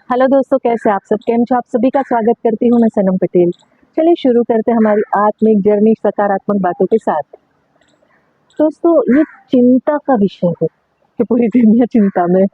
Hello दोस्तों, कैसे आप सब? केम छो? आप सभी का स्वागत करती हूँ मैं सनम पटेल। चलिए शुरू करते हैं हमारी आत्मिक जर्नी सकारात्मक बातों के साथ। दोस्तों, ये चिंता का विषय है कि पूरी दुनिया चिंता में।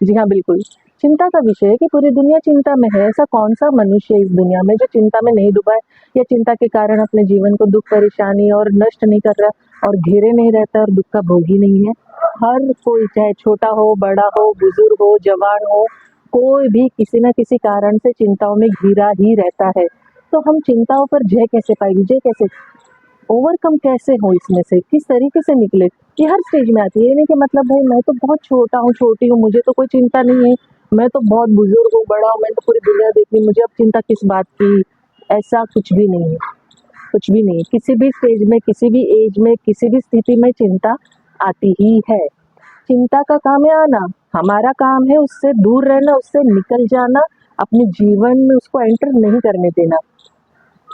जी हाँ, बिल्कुल। चिंता का विषय है कि पूरी दुनिया चिंता में है। ऐसा कौन-सा मनुष्य है इस दुनिया में जो चिंता में नहीं डूबा है या चिंता के कारण अपने जीवन को दुःख, परेशानी और नष्ट नहीं कर रहा और घेरे नहीं रहता और दुःख का भोगी नहीं है। हर कोई, चाहे छोटा हो, बड़ा हो, बुजुर्ग हो, जवान हो, कोई भी किसी न किसी कारण से चिंताओं में घिरा ही रहता है। तो हम चिंताओं पर जय कैसे पाएँ? विजय कैसे, ओवरकम कैसे हो इसमें से, किस तरीके से निकले? ये हर स्टेज में आती है। ये नहीं कि मतलब भाई मैं तो बहुत छोटा हूँ, छोटी हूँ, मुझे तो कोई चिंता नहीं है, मैं तो बहुत बुजुर्ग हूँ, बड़ा हूँ, मैंने तो पूरी दुनिया देख ली, मुझे अब चिंता किस बात की? ऐसा कुछ भी नहीं है, कुछ भी नहीं है। किसी भी स्टेज में, किसी भी एज में, किसी भी स्थिति में चिंता आती ही है। चिंता का काम है आना, हमारा काम है उससे दूर रहना, उससे निकल जाना, अपने जीवन में उसको एंटर नहीं करने देना।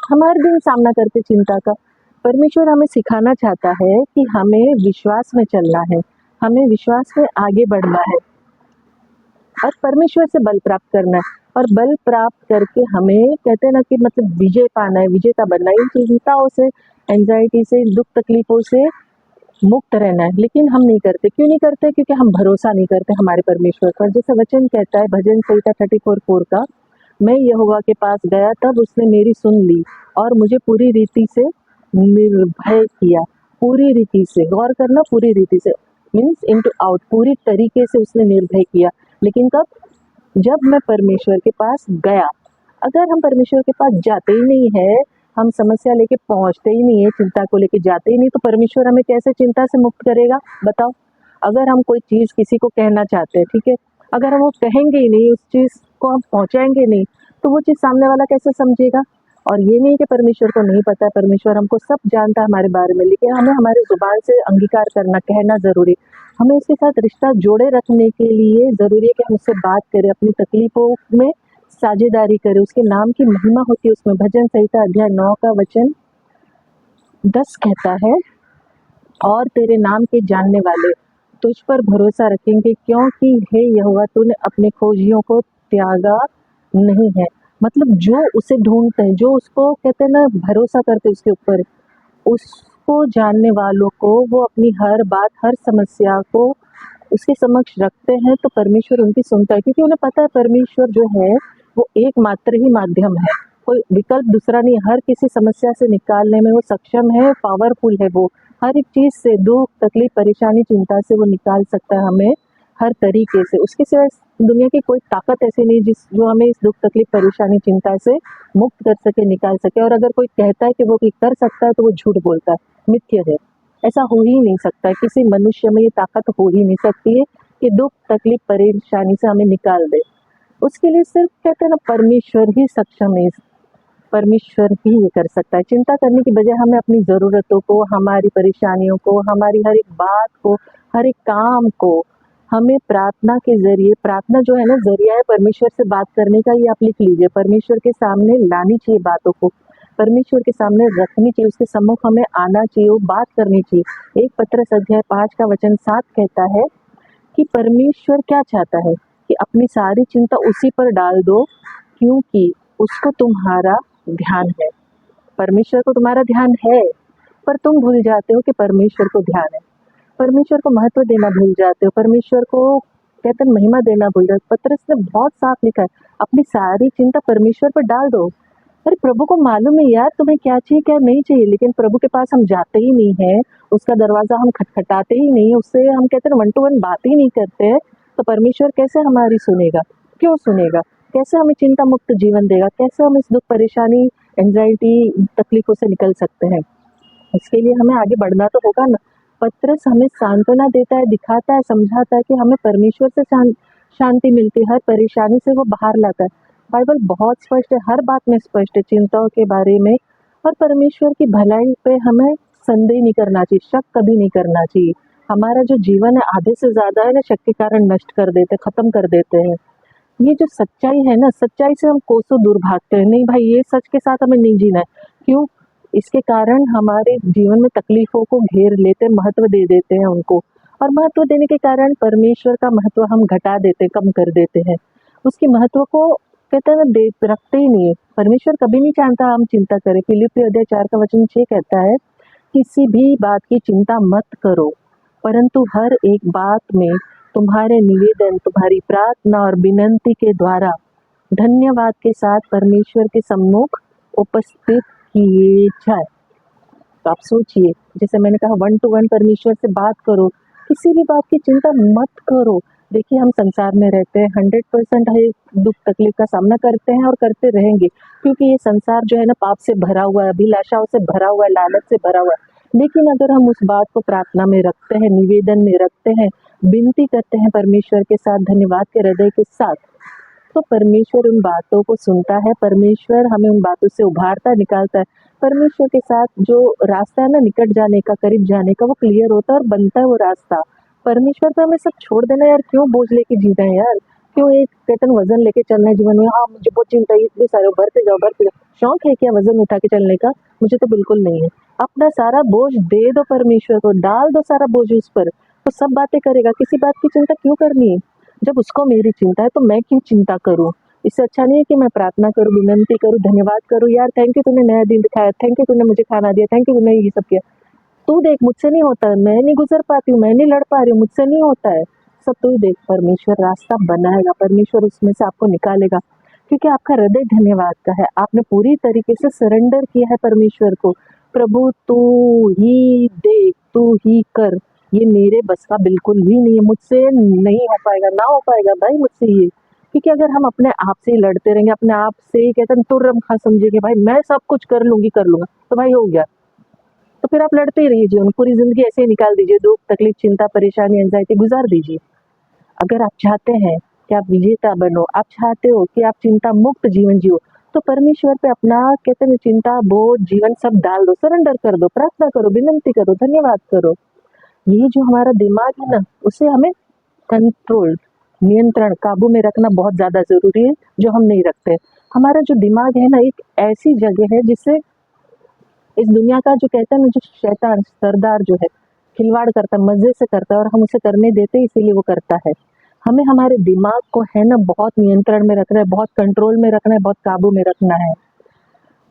हम हर दिन सामना करते चिंता का। परमेश्वर हमें सिखाना चाहता है कि हमें विश्वास में चलना है, हमें विश्वास में आगे बढ़ना है और परमेश्वर से बल प्राप्त करना है। और बल प्राप्त करके हमें, कहते हैं ना कि मतलब विजय पाना है, विजेता बनना है। इन चिंताओं से, एंजाइटी से, दुख तकलीफों से मुक्त रहना है। लेकिन हम नहीं करते। क्यों नहीं करते? क्योंकि हम भरोसा नहीं करते हमारे परमेश्वर पर। जैसे वचन कहता है भजन संहिता 34:4 का, मैं यहोवा के पास गया तब उसने मेरी सुन ली और मुझे पूरी रीति से निर्भय किया। पूरी रीति से, गौर करना, पूरी रीति से मीन्स इनटू आउट, पूरी तरीके से उसने निर्भय किया। लेकिन कब? जब मैं परमेश्वर के पास गया। अगर हम परमेश्वर के पास जाते ही नहीं है, हम समस्या लेके पहुंचते ही नहीं है, चिंता को लेके जाते ही नहीं, तो परमेश्वर हमें कैसे चिंता से मुक्त करेगा? बताओ। अगर हम कोई चीज किसी को कहना चाहते हैं, ठीक है, अगर हम वो कहेंगे ही नहीं, उस चीज को हम पहुंचाएंगे नहीं, तो वो चीज सामने वाला कैसे समझेगा? और ये नहीं कि परमेश्वर को नहीं पता है, परमेश्वर हमको सब जानता है हमारे बारे में, लेकिन हमें हमारे जुबान से अंगीकार करना, कहना जरूरी। हमें इसके साथ रिश्ता जोड़े रखने के लिए जरूरी है कि हम उससे बात करें, अपनी तकलीफों में साझेदारी करें, उसके नाम की महिमा होती है उसमें। भजन संहिता अध्याय 9 का वचन 10 कहता है, और तेरे नाम के जानने वाले तुझ पर भरोसा रखेंगे, क्योंकि हे यहोवा तूने अपने खोजियों को त्यागा नहीं है। मतलब जो उसे ढूंढते हैं, जो उसको, कहते हैं ना, भरोसा करते हैं उसके ऊपर, उसको जानने वालों को वो अपनी हर बात, हर समस्या को उसके समक्ष रखते हैं, तो परमेश्वर उनकी सुनता है। क्योंकि उन्हें पता है परमेश्वर जो है वो एकमात्र ही माध्यम है, कोई विकल्प दूसरा नहीं। हर किसी समस्या से निकालने में वो सक्षम है, पावरफुल है। वो हर एक चीज से, दुख, तकलीफ, परेशानी, चिंता से वो निकाल सकता है हमें हर तरीके से। उसके सिवाय इस दुनिया की कोई ताकत ऐसी नहीं जिस जो हमें इस दुख, तकलीफ, परेशानी, चिंता से मुक्त कर सके, निकाल सके। और अगर कोई कहता है कि वो कर सकता है, तो वो झूठ बोलता है, मिथ्य है। ऐसा हो ही नहीं सकता है, किसी मनुष्य में ये ताकत हो ही नहीं सकती है कि दुख, तकलीफ, परेशानी से हमें निकाल दे। उसके लिए सिर्फ, कहते हैं ना, परमेश्वर ही सक्षम है। परमेश्वर ही ये कर सकता है। चिंता करने की बजाय हमें अपनी ज़रूरतों को, हमारी परेशानियों को, हमारी हर एक बात को, हर एक काम को हमें प्रार्थना के ज़रिए, प्रार्थना जो है ना ज़रिया है परमेश्वर से बात करने का, ये आप लिख लीजिए। परमेश्वर के सामने लानी चाहिए बातों को, परमेश्वर के सामने रखनी चाहिए, उसके सम्मुख हमें आना चाहिए, वो बात करनी चाहिए। 1 पतरस अध्याय 5 का वचन 7 कहता है कि परमेश्वर क्या चाहता है कि अपनी सारी चिंता उसी पर डाल दो, क्योंकि उसको तुम्हारा ध्यान है। परमेश्वर को तुम्हारा ध्यान है, पर तुम भूल जाते हो कि परमेश्वर को ध्यान है। परमेश्वर को महत्व देना भूल जाते हो, परमेश्वर को, कहते हैं, महिमा देना भूल जाते हो। पतरस ने बहुत साफ लिखा है, अपनी सारी चिंता परमेश्वर पर डाल दो। अरे प्रभु को मालूम है यार तुम्हें क्या चाहिए, क्या नहीं चाहिए, लेकिन प्रभु के पास हम जाते ही नहीं है, उसका दरवाजा हम खटखटाते ही नहीं, उससे हम, कहते हैं, 1 to 1 बात ही नहीं करते हैं, तो परमेश्वर कैसे हमारी सुनेगा? क्यों सुनेगा? कैसे हमें चिंता मुक्त जीवन देगा? कैसे हम इस दुख, परेशानी, एंजाइटी, तकलीफों से निकल सकते हैं? इसके लिए हमें आगे बढ़ना तो होगा ना। पतरस हमें सांत्वना देता है, दिखाता है, समझाता है कि हमें परमेश्वर से शांति मिलती है, हर परेशानी से वो बाहर लाता है। बाइबल बहुत स्पष्ट है, हर बात में स्पष्ट है चिंताओं के बारे में। और परमेश्वर की भलाई पे हमें संदेह नहीं करना चाहिए, शक कभी नहीं करना चाहिए। हमारा जो जीवन है आधे से ज्यादा है ना शक के कारण नष्ट कर देते, खत्म कर देते हैं। ये जो सच्चाई है ना, सच्चाई से हम कोसों दूर भागते हैं। नहीं भाई, ये सच के साथ हमें नहीं जीना है। क्यों? इसके कारण हमारे जीवन में तकलीफों को घेर लेते, महत्व दे देते हैं उनको, और महत्व देने के कारण परमेश्वर का महत्व हम घटा देते, कम कर देते हैं। उसके महत्व को कहते हैं ना दे रखते ही नहीं है। परमेश्वर कभी नहीं चाहता हम चिंता करें। फिलिप्पियों अध्याय 4 का वचन 6 कहता है, किसी भी बात की चिंता मत करो, परंतु हर एक बात में तुम्हारे निवेदन, तुम्हारी प्रार्थना और विनंती के द्वारा धन्यवाद के साथ परमेश्वर के सम्मुख उपस्थित किए जाए। तो आप सोचिए, जैसे मैंने कहा 1 to 1 परमेश्वर से बात करो, किसी भी बात की चिंता मत करो। देखिए हम संसार में रहते हैं, 100% है दुख तकलीफ का सामना करते हैं और करते रहेंगे, क्योंकि ये संसार जो है ना पाप से भरा हुआ है, अभिलाषाओं से भरा हुआ है, लालच से भरा हुआ है। लेकिन अगर हम उस बात को प्रार्थना में रखते हैं, निवेदन में रखते हैं, विनती करते हैं परमेश्वर के साथ, धन्यवाद के हृदय के साथ, तो परमेश्वर उन बातों को सुनता है। परमेश्वर हमें उन बातों से उभारता निकालता है। परमेश्वर के साथ जो रास्ता है ना निकट जाने का, करीब जाने का, वो क्लियर होता है और बनता है वो रास्ता। परमेश्वर पे हमें सब छोड़ देना यार, क्यों बोझ लेके जीना है यार, क्यों एक कहते वजन लेके चलना है जीवन में। हाँ मुझे बहुत चिंता है, इतने सारे भरते जाओ भरते जाओ। शौक है क्या वजन उठा के चलने का? मुझे तो बिल्कुल नहीं है। अपना सारा बोझ दे दो परमेश्वर को, डाल दो सारा बोझ उस पर, वो सब बातें करेगा। किसी बात की चिंता क्यों करनी है? जब उसको मेरी चिंता है तो मैं क्यों चिंता करूं? इससे अच्छा नहीं है कि मैं प्रार्थना करूं, विनंती करूं, धन्यवाद करूं, यार थैंक यू तूने नया दिन दिखाया, थैंक यू तूने मुझे खाना दिया, थैंक यू तूने ये सब किया। तू देख मुझसे नहीं होता है, मैं नहीं गुजर पाती हूँ, मैं नहीं लड़ पा रही हूँ, मुझसे नहीं होता है, सब तू ही देख। परमेश्वर रास्ता बनाएगा, परमेश्वर उसमें से आपको निकालेगा, क्योंकि आपका हृदय धन्यवाद का है। आपने पूरी तरीके से सरेंडर किया है परमेश्वर को। प्रभु तू ही देख, तू ही कर, ये मेरे बस का बिल्कुल भी नहीं है, मुझसे नहीं हो पाएगा, ना हो पाएगा भाई मुझसे ये। क्योंकि अगर हम अपने आप से ही लड़ते रहेंगे, अपने आप से ही कहते हैं तुर्रम खा समझेंगे भाई मैं सब कुछ कर लूंगी कर लूंगा, तो भाई हो गया। तो फिर आप लड़ते ही रहिए जीवन, पूरी जिंदगी ऐसे ही निकाल दीजिए, दुख तकलीफ चिंता परेशानी एंजाइटी गुजार दीजिए। अगर आप चाहते हैं कि आप विजेता बनो, आप चाहते हो कि आप चिंता मुक्त जीवन जियो, तो परमेश्वर पे अपना कहते हैं चिंता बोझ जीवन सब डाल दो, सरेंडर कर दो, प्रार्थना करो, विनंती करो, धन्यवाद करो। ये जो हमारा दिमाग है ना, उसे हमें कंट्रोल, नियंत्रण, काबू में रखना बहुत ज्यादा जरूरी है, जो हम नहीं रखते। हमारा जो दिमाग है ना एक ऐसी जगह है जिससे इस दुनिया का जो कहते हैं ना जो शैतान सरदार जो है खिलवाड़ करता है, मजे से करता है, और हम उसे करने देते हैं, इसीलिए वो करता है। हमें हमारे दिमाग को है ना बहुत नियंत्रण में रखना है, बहुत कंट्रोल में रखना है, बहुत काबू में रखना है।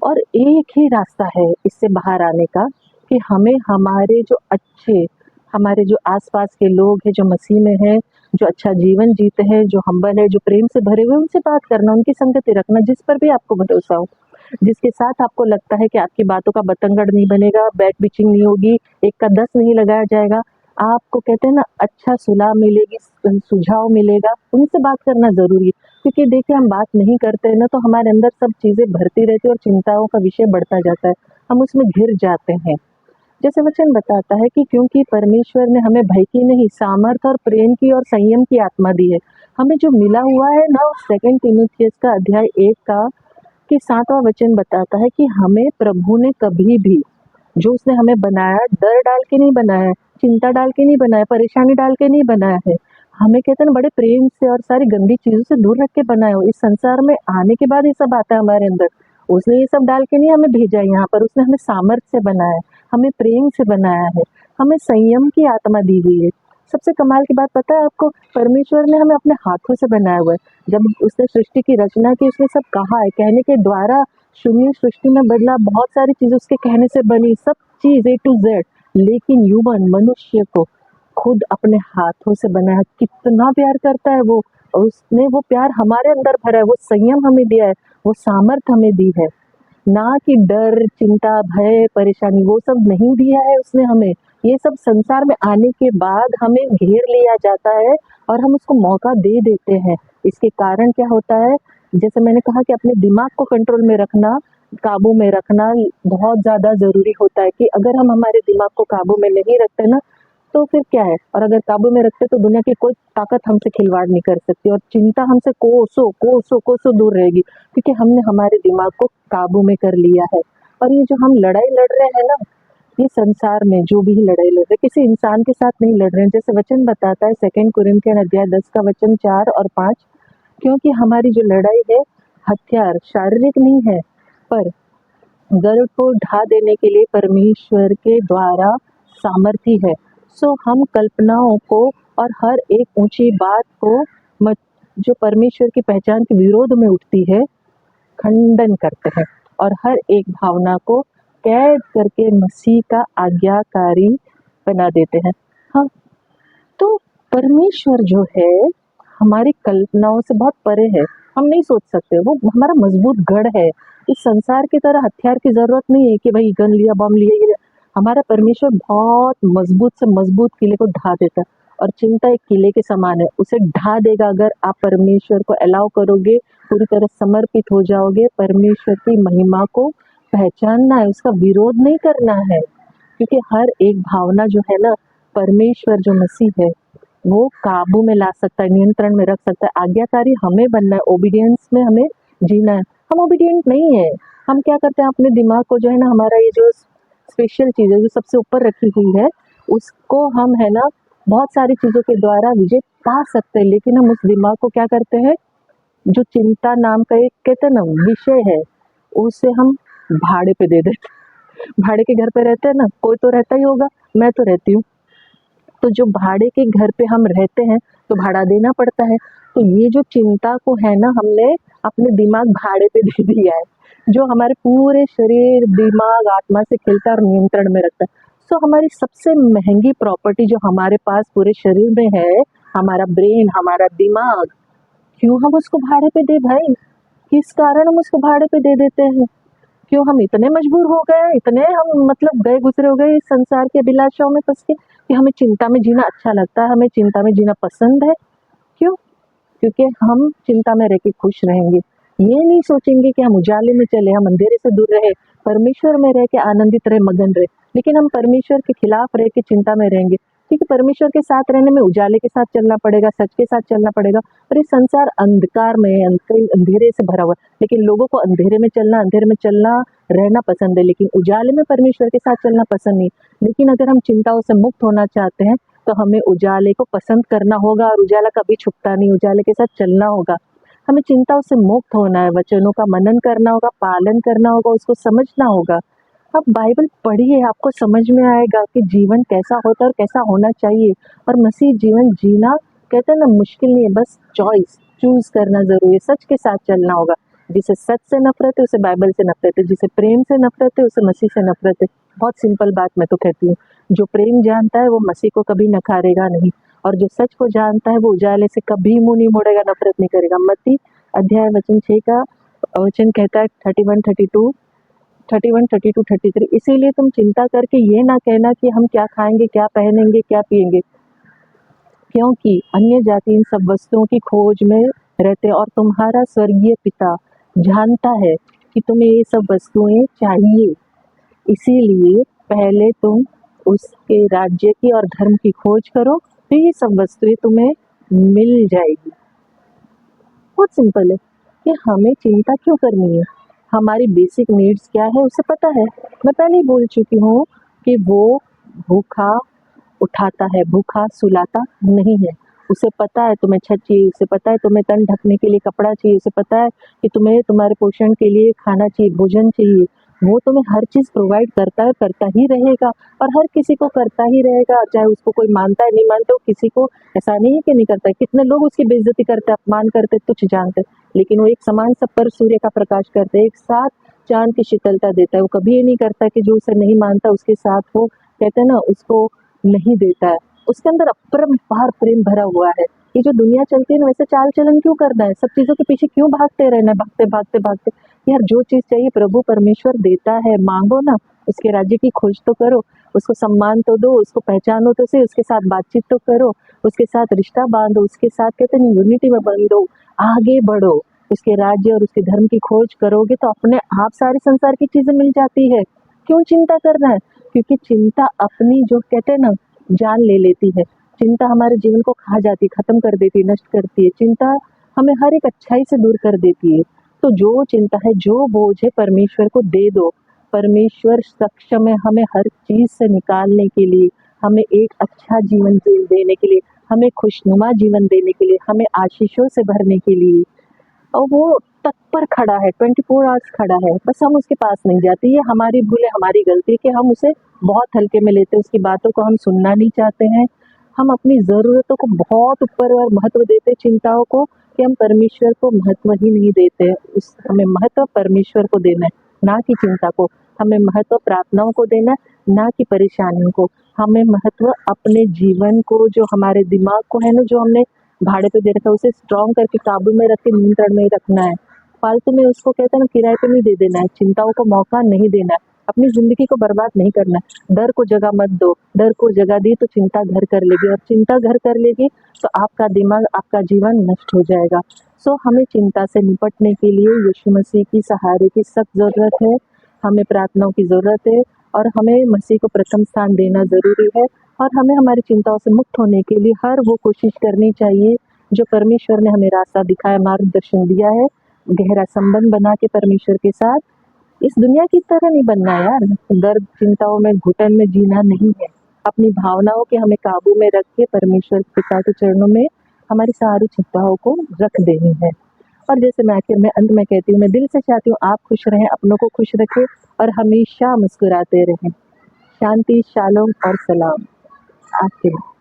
और एक ही रास्ता है इससे बाहर आने का, कि हमें हमारे जो अच्छे, हमारे जो आसपास के लोग हैं जो मसीह में हैं, जो अच्छा जीवन जीते हैं, जो हम्बल है, जो प्रेम से भरे हुए, उनसे बात करना, उनकी संगति रखना, जिस पर भी आपको भरोसा हो, जिसके साथ आपको लगता है कि आपकी बातों का बतंगड़ नहीं बनेगा, बैक बिचिंग नहीं होगी, एक का 10 नहीं लगाया जाएगा, आपको कहते हैं ना अच्छा सुलह मिलेगी, सुझाव मिलेगा, उनसे बात करना जरूरी है। क्योंकि देखिए हम बात नहीं करते हैं ना तो हमारे अंदर सब चीजें भरती रहती है और चिंताओं का विषय बढ़ता जाता है, हम उसमें घिर जाते हैं। जैसे वचन बताता है कि क्योंकि परमेश्वर ने हमें भय की नहीं, सामर्थ और प्रेम की और संयम की आत्मा दी है। हमें जो मिला हुआ है ना, 2 तीमुथियुस का अध्याय 1 का कि 7वां वचन बताता है कि हमें प्रभु ने कभी भी, जो उसने हमें बनाया, डर डाल के नहीं बनाया, चिंता डाल के नहीं बनाया, परेशानी डाल के नहीं बनाया है, हमें कहते हैं बड़े प्रेम से और सारी गंदी चीजों से दूर रख के बनाया हो। इस संसार में आने के बाद ये सब आता है हमारे अंदर, उसने ये सब डाल के नहीं हमें भेजा है यहाँ पर, उसने हमें सामर्थ्य से बनाया है, हमें प्रेम से बनाया है, हमें संयम की आत्मा दी हुई है। सबसे कमाल की बात पता है आपको, परमेश्वर ने हमें अपने हाथों से बनाया हुआ है। जब उसने सृष्टि की रचना की, उसने सब कहा है, कहने के द्वारा शून्य सृष्टि में बदला, बहुत सारी चीजें उसके कहने से बनी, सब चीज A to Z। लेकिन ह्यूमन मनुष्य को खुद अपने हाथों से बनाया, कितना प्यार करता है वो, और उसने वो प्यार हमारे अंदर भरा है, वो संयम हमें दिया है, वो सामर्थ हमें दी है, ना कि डर चिंता भय परेशानी, वो सब नहीं दिया है उसने हमें। ये सब संसार में आने के बाद हमें घेर लिया जाता है और हम उसको मौका दे देते हैं। इसके कारण क्या होता है, जैसे मैंने कहा कि अपने दिमाग को कंट्रोल में रखना, काबू में रखना बहुत ज्यादा जरूरी होता है। कि अगर हम हमारे दिमाग को काबू में नहीं रखते ना तो फिर क्या है, और अगर काबू में रखते तो दुनिया की कोई ताकत हमसे खिलवाड़ नहीं कर सकती, और चिंता हमसे कोसों कोसों कोसों दूर रहेगी, क्योंकि हमने हमारे दिमाग को काबू में कर लिया है। और ये जो हम लड़ाई लड़ रहे हैं ना, ये संसार में जो भी लड़ाई लड़ रहे हैं, किसी इंसान के साथ नहीं लड़ रहे हैं। जैसे वचन बताता है 2 कुरिन्थियन अध्याय 10 का वचन 4 और 5, क्योंकि हमारी जो लड़ाई है हथियार शारीरिक नहीं है, पर गर्व को ढा देने के लिए परमेश्वर के द्वारा सामर्थी है। सो हम कल्पनाओं को और हर एक ऊंची बात को जो परमेश्वर की पहचान के विरोध में उठती है, खंडन करते हैं और हर एक भावना को कैद करके मसीह का आज्ञाकारी बना देते हैं। हाँ, तो परमेश्वर जो है हमारी कल्पनाओं से बहुत परे है, हम नहीं सोच सकते। वो हमारा मजबूत गढ़ है। इस संसार की तरह हथियार की जरूरत नहीं है कि भाई गन लिया, बम लिया, ये लिया। हमारा परमेश्वर बहुत मजबूत से मजबूत किले को ढा देता है और चिंता एक किले के समान है, उसे ढा देगा अगर आप परमेश्वर को अलाउ करोगे, पूरी तरह समर्पित हो जाओगे। परमेश्वर की महिमा को पहचानना है, उसका विरोध नहीं करना है, क्योंकि हर एक भावना जो है ना, परमेश्वर जो मसीह है वो काबू में ला सकता है, नियंत्रण में रख सकता है। आज्ञाकारी हमें बनना है, ओबीडियंस में हमें जीना है। हम ओबीडियंट नहीं है। हम क्या करते हैं, अपने दिमाग को जो है ना, हमारा ये जो स्पेशल चीज़ है जो सबसे ऊपर रखी हुई है, उसको हम है ना बहुत सारी चीज़ों के द्वारा विजय पा सकते हैं, लेकिन हम उस दिमाग को क्या करते हैं, जो चिंता नाम का एक कहते हैं ना विषय है, उसे हम भाड़े पे दे देते हैं। भाड़े के घर पे रहते हैं ना, कोई तो रहता ही होगा, मैं तो रहती हूँ। तो जो भाड़े के घर पे हम रहते हैं तो भाड़ा देना पड़ता है। तो ये जो चिंता को है ना, हमने अपने दिमाग भाड़े पे दे दिया है, जो हमारे पूरे शरीर, दिमाग, आत्मा से खेलता और नियंत्रण में रखता है। सो हमारी सबसे महंगी प्रॉपर्टी जो हमारे पास पूरे शरीर में है, हमारा ब्रेन, हमारा दिमाग, क्यों हम उसको भाड़े पे दे भाई? किस कारण हम उसको भाड़े पे दे देते हैं? क्यों हम इतने मजबूर हो गए, इतने हम मतलब गए गुजरे हो गए इस संसार की अभिलाषाओं में फंस के कि हमें चिंता में जीना अच्छा लगता है, हमें चिंता में जीना पसंद है। क्यों? क्योंकि हम चिंता में रह के खुश रहेंगे। ये नहीं सोचेंगे कि हम उजाले में चले, हम अंधेरे से दूर रहे, परमेश्वर में रह के आनंदित रहे, मगन रहे। लेकिन हम परमेश्वर के खिलाफ रह के चिंता में रहेंगे, क्योंकि परमेश्वर के साथ रहने में उजाले के साथ चलना पड़ेगा, सच के साथ चलना पड़ेगा। और ये संसार अंधकार में है, अंधेरे से भरा हुआ है। लेकिन लोगों को अंधेरे में चलना रहना पसंद है, लेकिन उजाले में परमेश्वर के साथ चलना पसंद नहीं। लेकिन अगर हम चिंताओं से मुक्त होना चाहते हैं तो हमें उजाले को पसंद करना होगा, और उजाला कभी छुपता नहीं, उजाले के साथ चलना होगा। हमें चिंताओं से मुक्त होना है, वचनों का मनन करना होगा, पालन करना होगा, उसको समझना होगा। आप बाइबल पढ़िए, आपको समझ में आएगा कि जीवन कैसा होता है और कैसा होना चाहिए। और मसीह जीवन जीना कहते हैं ना मुश्किल नहीं है, बस चूज करना जरूरी है। सच के साथ चलना होगा। जिसे सच से नफरत है उसे बाइबल से नफरत है, जिसे प्रेम से नफरत है उसे मसीह से नफरत है। बहुत सिंपल बात मैं तो कहती हूँ, जो प्रेम जानता है वो मसीह को कभी नकारेगा नहीं, और जो सच को जानता है वो उजाले से कभी मुंह नहीं मोड़ेगा, नफरत नहीं करेगा। मत्ती अध्याय वचन 6 का वचन कहता है 31, 32, 31, 32, 33, इसीलिए तुम चिंता करके ये ना कहना कि हम क्या खाएंगे, क्या पहनेंगे, क्या पिएंगे, क्योंकि अन्य जाति इन सब वस्तुओं की खोज में रहते, और तुम्हारा स्वर्गीय पिता जानता है कि तुम्हें ये सब वस्तुएं चाहिए। इसीलिए पहले तुम उसके राज्य की और धर्म की खोज करो, तो ये सब वस्तुएं तुम्हें मिल जाएगी। बहुत सिंपल है कि हमें चिंता क्यों करनी है। हमारी बेसिक नीड्स क्या है उसे पता है। मैं पहले ही बोल चुकी हूँ कि वो भूखा उठाता है, भूखा सुलाता नहीं है। उसे पता है तुम्हें छत चाहिए, उसे पता है तुम्हें तन ढकने के लिए कपड़ा चाहिए, उसे पता है कि तुम्हें तुम्हारे पोषण के लिए खाना चाहिए, भोजन चाहिए। वो तुम्हें हर चीज़ प्रोवाइड करता है, करता ही रहेगा, और हर किसी को करता ही रहेगा, चाहे उसको कोई मानता है नहीं मानता, वो किसी को ऐसा नहीं है कि नहीं करता है। कितने लोग उसकी बेइज्जती करते, अपमान करते, तुच्छ जानते, लेकिन वो एक समान सब पर सूर्य का प्रकाश करते, एक साथ चांद की शीतलता देता है। वो कभी ये नहीं करता कि जो उसे नहीं मानता उसके साथ वो कहते हैं ना उसको नहीं देता है। उसके अंदर अपरंपार प्रेम भरा हुआ है। ये जो दुनिया चलती है ना, वैसे चाल चलन क्यों करना है, सब चीजों के पीछे क्यों भागते रहना है, भागते भागते भागते। यार जो चीज चाहिए प्रभु परमेश्वर देता है, मांगो ना, उसके राज्य की खोज तो करो, उसको सम्मान तो दो, उसको पहचानो तो सही, उसके साथ बातचीत तो करो, उसके साथ रिश्ता बांधो, उसके साथ कहते नहीं यूनिटी में बंधो, आगे बढ़ो। उसके राज्य और उसके धर्म की खोज करोगे तो अपने आप सारे संसार की चीजें मिल जाती है। क्यों चिंता करना है? क्योंकि चिंता अपनी जो कहते हैं ना जान ले लेती है। चिंता हमारे जीवन को खा जाती, खत्म कर देती, नष्ट करती है। चिंता हमें हर एक अच्छाई से दूर कर देती है। तो जो चिंता है, जो बोझ है, परमेश्वर को दे दो। परमेश्वर सक्षम है हमें हर चीज से निकालने के लिए, हमें एक अच्छा जीवन देने के लिए, हमें खुशनुमा जीवन देने के लिए, हमें आशीषों से भरने के लिए। और वो तत्पर खड़ा है, 24 आवर्स खड़ा है, बस हम उसके पास नहीं जाते। ये हमारी भूल है, हमारी गलती है कि हम उसे बहुत हल्के में लेते हैं, उसकी बातों को हम सुनना नहीं चाहते हैं। हम अपनी ज़रूरतों को बहुत ऊपर और महत्व देते चिंताओं को, कि हम परमेश्वर को महत्व ही नहीं देते हैं। हमें महत्व परमेश्वर को देना है, ना कि चिंता को। हमें महत्व प्रार्थनाओं को देना है, ना कि परेशानियों को। हमें महत्व अपने जीवन को, जो हमारे दिमाग को है ना, जो हमने भाड़े पे दे रखा है, उसे स्ट्रॉन्ग करके काबू में रख के नियंत्रण में रखना है। फालतू में उसको कहते हैं ना, किराए पे नहीं दे देना है, चिंताओं को मौका नहीं देना है, अपनी ज़िंदगी को बर्बाद नहीं करना है। डर को जगह मत दो, डर को जगह दी तो चिंता घर कर लेगी, और चिंता घर कर लेगी तो आपका दिमाग, आपका जीवन नष्ट हो जाएगा। सो हमें चिंता से निपटने के लिए यीशु मसीह की सहारे की सख्त ज़रूरत है, हमें प्रार्थनाओं की ज़रूरत है, और हमें मसीह को प्रथम स्थान देना ज़रूरी है। और हमें हमारी चिंताओं से मुक्त होने के लिए हर वो कोशिश करनी चाहिए जो परमेश्वर ने हमें रास्ता दिखाया, मार्गदर्शन दिया है। गहरा संबंध बना के परमेश्वर के साथ, इस दुनिया की तरह नहीं बनना है यार, दर्द चिंताओं में घुटन में जीना नहीं है। अपनी भावनाओं के हमें काबू में रख के परमेश्वर पिता के चरणों में हमारी सारी चिंताओं को रख देनी है। और जैसे मैं आखिर में अंत में कहती हूँ, मैं दिल से चाहती हूँ आप खुश रहें, अपनों को खुश रखें और हमेशा मुस्कुराते रहें। शांति, शालोम और सलाम। आपके लिए।